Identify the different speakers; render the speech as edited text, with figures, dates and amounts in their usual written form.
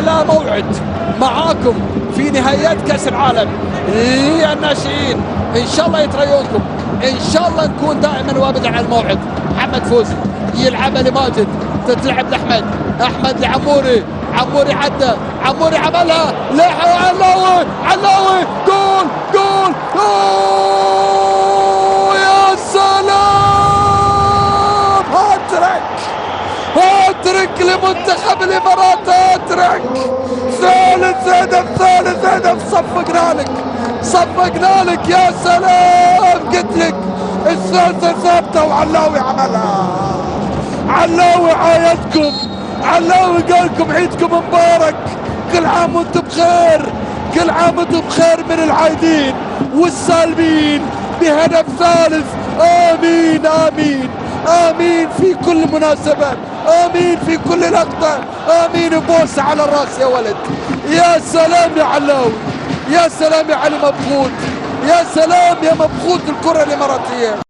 Speaker 1: أحلى موعد معاكم في نهايات كأس العالم للناشئين. إن شاء الله يتريونكم، إن شاء الله نكون دائما وابدا على الموعد. محمد فوزي يلعبها لماجد، تتلعب لأحمد، أحمد لعموري، عموري عدى، عموري عملها، لحق علاوي، علاوي، جول جول جول! يا سلام! هاتريك، هاتريك لمنتخب الإمارات، هاتريك! ثالث هدف، ثالث هدف، صفقنا لك، صفقنا لك. يا سلام! قلت لك الثالثة ثابتة وعلاوي عملها. علاوي عايدكم، علاوي قالكم عيدكم مبارك، كل عام وانتم بخير، كل عام وانتم بخير من العايدين والسالمين بهدف ثالث. آمين آمين آمين في كل مناسبة، آمين في كل لقطة، آمين. بوسة على الراس يا ولد. يا سلام يا علاوي، يا سلام يا علي مبخوت، يا سلام يا مبخوت الكرة الإماراتية.